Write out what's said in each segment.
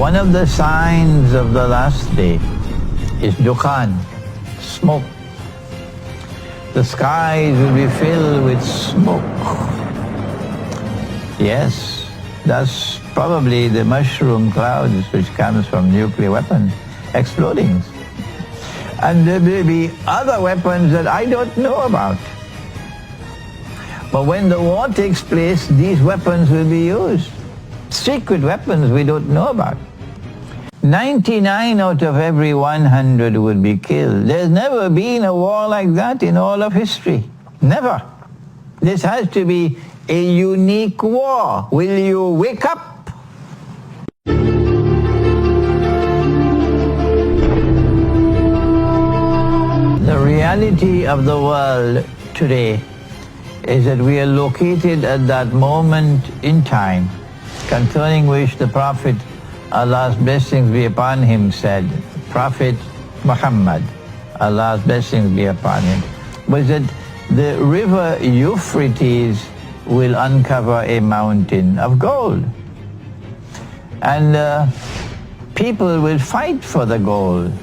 One of the signs of the last day is dukhan, smoke. The skies will be filled with smoke. Yes, that's probably the mushroom clouds which comes from nuclear weapons exploding. And there may be other weapons that I don't know about. But when the war takes place, these weapons will be used. Secret weapons we don't know about. 99 out of every 100 would be killed. There's never been a war like that in all of history. Never. This has to be a unique war. Will you wake up? The reality of the world today is that we are located at that moment in time concerning which the Prophet, Allah's blessings be upon him, said, Prophet Muhammad, Allah's blessings be upon him, was that the river Euphrates will uncover a mountain of gold. And people will fight for the gold.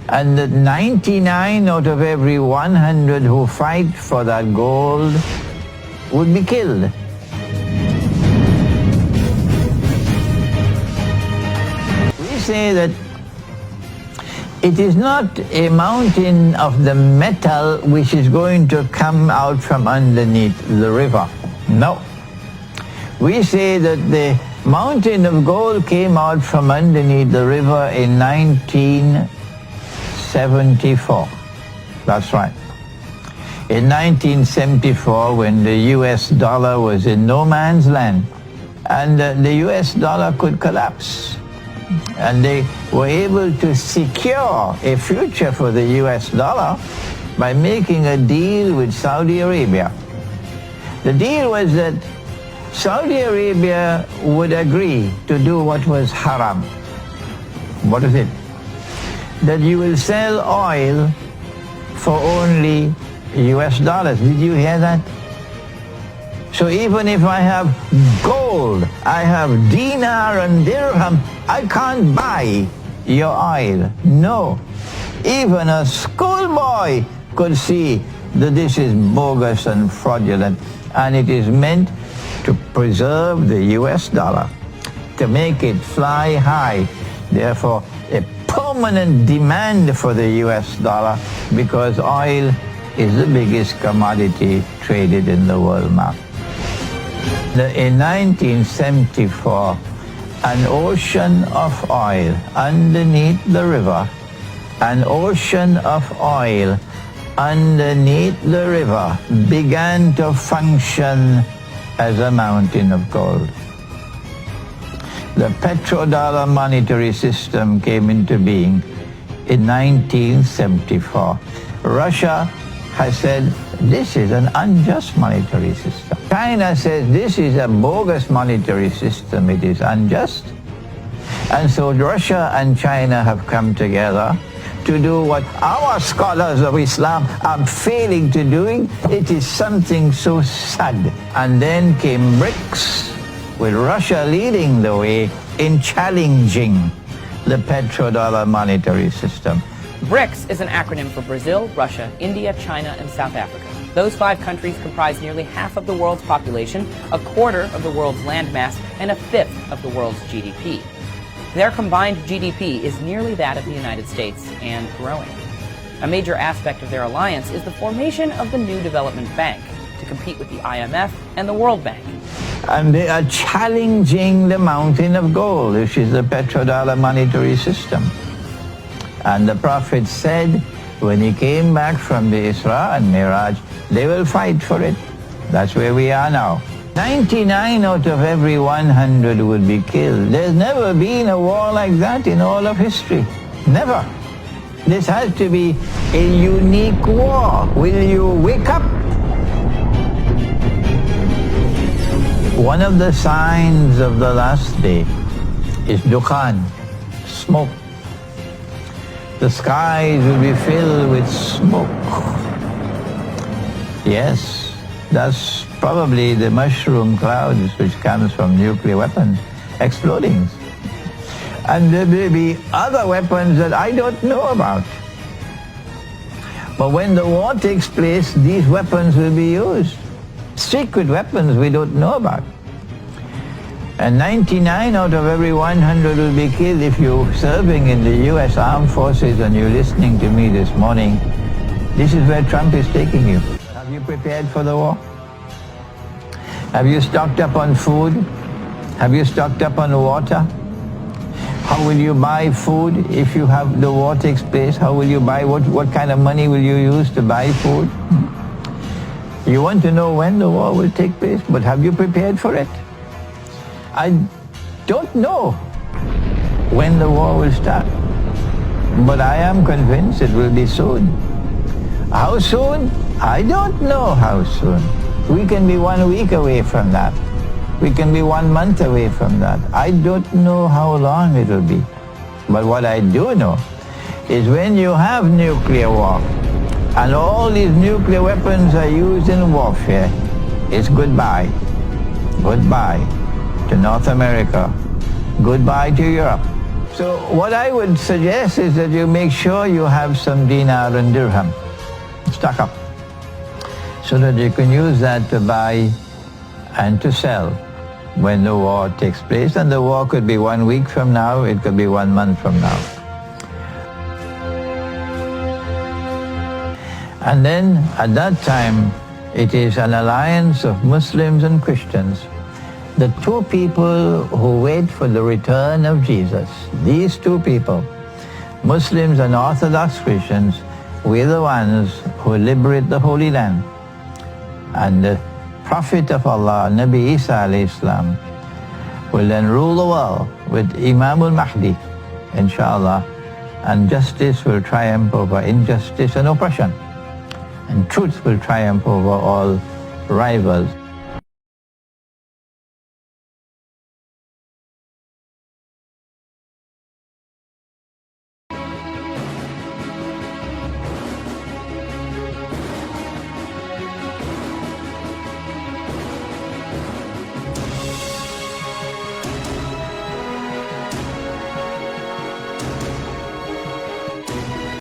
And that 99 out of every 100 who fight for that gold would be killed. We say that it is not a mountain of the metal which is going to come out from underneath the river. No. We say that the mountain of gold came out from underneath the river in 1974. That's right. In 1974, when the US dollar was in no man's land, and the US dollar could collapse, and they were able to secure a future for the US dollar by making a deal with Saudi Arabia. The deal was that Saudi Arabia would agree to do what was haram. What is it? That you will sell oil for only US dollars. Did you hear that? So even if I have gold, I have dinar and dirham, I can't buy your oil. No. Even a schoolboy could see that this is bogus and fraudulent, and it is meant to preserve the US dollar, to make it fly high. Therefore, a permanent demand for the US dollar, because oil is the biggest commodity traded in the world market. In 1974, an ocean of oil underneath the river, an ocean of oil underneath the river began to function as a mountain of gold. The petrodollar monetary system came into being in 1974. Russia has said this is an unjust monetary system. China says this is a bogus monetary system, it is unjust. And so Russia and China have come together to do what our scholars of Islam are failing to doing. It is something so sad. And then came BRICS, with Russia leading the way in challenging the petrodollar monetary system. BRICS is an acronym for Brazil, Russia, India, China, and South Africa. Those 5 countries comprise nearly half of the world's population, a quarter of the world's landmass, and a fifth of the world's GDP. Their combined GDP is nearly that of the United States and growing. A major aspect of their alliance is the formation of the new development bank to compete with the IMF and the World Bank. And they are challenging the mountain of gold, which is the petrodollar monetary system. And the Prophet said, when he came back from the Isra and Miraj, they will fight for it. That's where we are now. 99 out of every 100 would be killed. There's never been a war like that in all of history. Never. This has to be a unique war. Will you wake up? One of the signs of the last day is dukhan, smoke. The skies will be filled with smoke. Yes, that's probably the mushroom clouds which comes from nuclear weapons exploding. And there may be other weapons that I don't know about. But when the war takes place, these weapons will be used. Secret weapons we don't know about. And 99 out of every 100 will be killed. If you're serving in the U.S. Armed Forces and you're listening to me this morning, this is where Trump is taking you. Have you prepared for the war? Have you stocked up on food? Have you stocked up on water? How will you buy food if you have the war takes place? How will you buy, what kind of money will you use to buy food? You want to know when the war will take place, but have you prepared for it? I don't know when the war will start, but I am convinced it will be soon. How soon? I don't know how soon. We can be 1 week away from that. We can be 1 month away from that. I don't know how long it will be. But what I do know is when you have nuclear war, and all these nuclear weapons are used in warfare, it's goodbye. Goodbye to North America. Goodbye to Europe. So what I would suggest is that you make sure you have some dinar and dirham stock up, so that you can use that to buy and to sell when the war takes place. And the war could be 1 week from now, it could be 1 month from now. And then at that time, it is an alliance of Muslims and Christians, the two people who wait for the return of Jesus. These two people, Muslims and Orthodox Christians, we're the ones who liberate the Holy Land. And the Prophet of Allah, Nabi Isa alayhi salam, will then rule the world with Imam al-Mahdi, inshallah, and justice will triumph over injustice and oppression, and truth will triumph over all rivals.